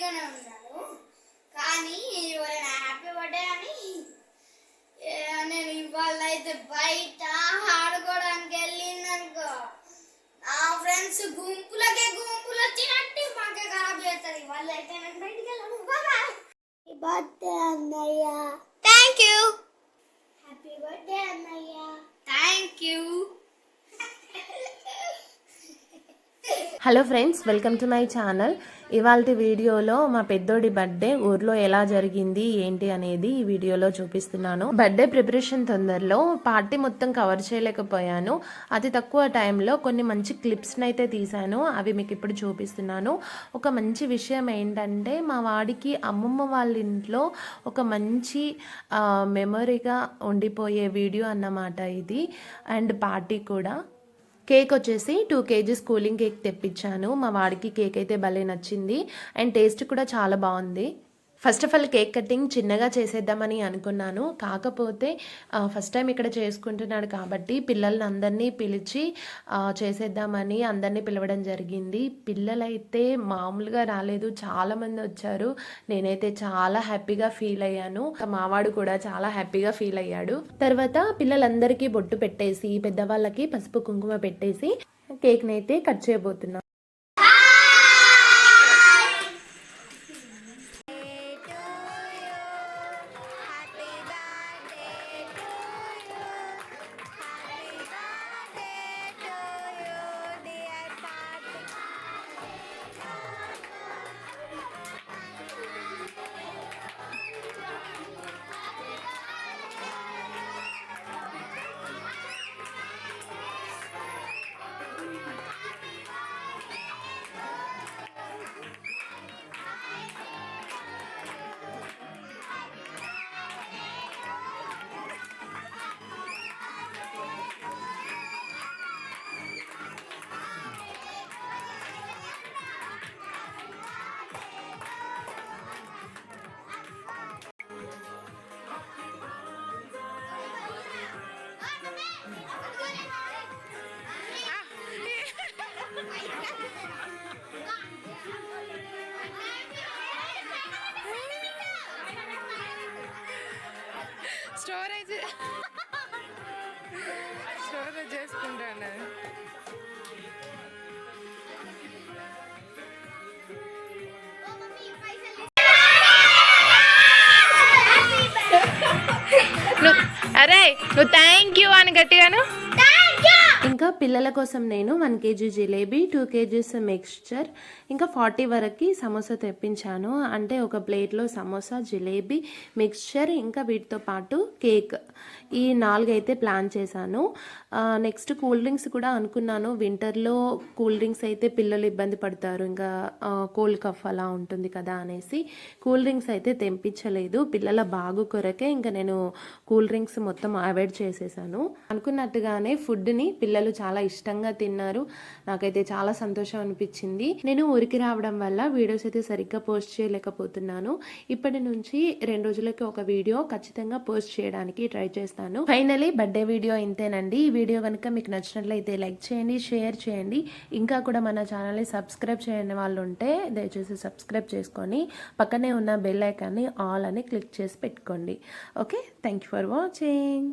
హ్యాపీగానే ఉన్నాను. కానీ ఎవరైనా హ్యాపీ బర్త్డే అని నేను ఇవాళ అయితే బయట ఆడుకోవడానికి వెళ్ళిందనుకో నా ఫ్రెండ్స్ గుంపులు వచ్చినట్టు మాకే ఖరాబ్ చేస్తారు. ఇవాళ అయితే నేను బయటికి వెళ్ళాను. హ్యాపీ బర్త్డే అన్నయ్య. Thank you. హ్యాపీ బర్త్డే అన్నయ్య. Thank you. Hello friends, welcome to my channel. ఇవాళ వీడియోలో మా పెద్దోడి బర్త్డే ఊర్లో ఎలా జరిగింది ఏంటి అనేది ఈ వీడియోలో చూపిస్తున్నాను. బర్త్డే ప్రిపరేషన్ తొందరలో పార్టీ మొత్తం కవర్ చేయలేకపోయాను. అతి తక్కువ టైంలో కొన్ని మంచి క్లిప్స్ని అయితే తీశాను. అవి మీకు ఇప్పుడు చూపిస్తున్నాను. ఒక మంచి విషయం ఏంటంటే మా వాడికి అమ్మమ్మ వాళ్ళ ఇంట్లో ఒక మంచి మెమొరీగా ఉండిపోయే వీడియో అన్నమాట ఇది. అండ్ పార్టీ కూడా. కేక్ వచ్చేసి 2 kgs కూలింగ్ కేక్ తెప్పించాను. మా వాడికి కేక్ అయితే భలే నచ్చింది అండ్ టేస్ట్ కూడా చాలా బాగుంది. First of all cake cutting చిన్నగా చేసేద్దామని అనుకున్నాను. కాకపోతే ఫస్ట్ టైం ఇక్కడ చేసుకుంటున్నాడు కాబట్టి పిల్లల్ని అందరినీ పిలిచి చేసేద్దామని అందరినీ పిలవడం జరిగింది. పిల్లలైతే మామూలుగా రాలేదు, చాలామంది వచ్చారు. నేనైతే చాలా హ్యాపీగా ఫీల్ అయ్యాను. మావాడు కూడా చాలా హ్యాపీగా ఫీల్ అయ్యాడు. తర్వాత పిల్లలందరికీ బొట్టు పెట్టేసి పెద్దవాళ్ళకి పసుపు కుంకుమ పెట్టేసి కేక్ని అయితే కట్ చేయబోతున్నాను. స్టోరేజ్ చేసుకుంటాను. అరే నువ్వు థ్యాంక్ యూ అని గట్టిగాను. ఇంకా పిల్లల కోసం నేను 1 kg జిలేబీ, 2 kgs మిక్స్చర్, ఇంకా 40 వరకు సమోసా తెప్పించాను. అంటే ఒక ప్లేట్లో సమోసా, జిలేబీ, మిక్స్చర్, ఇంకా వీటితో పాటు కేక్, ఈ 4 అయితే ప్లాన్ చేశాను. నెక్స్ట్ కూల్ డ్రింక్స్ కూడా అనుకున్నాను. వింటర్లో కూల్ డ్రింక్స్ అయితే పిల్లలు ఇబ్బంది పడతారు, ఇంకా కోల్డ్ కఫ్ అలా ఉంటుంది కదా అనేసి కూల్ డ్రింక్స్ అయితే తెంపించలేదు. పిల్లల బాగు కొరకే ఇంకా నేను కూల్ డ్రింక్స్ మొత్తం అవాయిడ్ చేసేసాను. అనుకున్నట్టుగానే ఫుడ్ని పిల్లలు చాలా ఇష్టంగా తిన్నారు. నాకైతే చాలా సంతోషం అనిపించింది. నేను ఊరికి రావడం వల్ల వీడియోస్ అయితే సరిగ్గా పోస్ట్ చేయలేకపోతున్నాను. ఇప్పటి నుంచి 2 రోజులకి ఒక వీడియో ఖచ్చితంగా పోస్ట్ చేయడానికి ట్రై చేస్తాను. ఫైనలీ బర్త్డే వీడియో ఇంతేనండి. ఈ వీడియో కనుక మీకు నచ్చినట్లయితే లైక్ చేయండి, షేర్ చేయండి. ఇంకా కూడా మన ఛానల్ని సబ్స్క్రైబ్ చేయని వాళ్ళు ఉంటే దయచేసి సబ్స్క్రైబ్ చేసుకొని పక్కనే ఉన్న బెల్ ఐకాన్ని ఆల్ అని క్లిక్ చేసి పెట్టుకోండి. Okay, thank you for watching.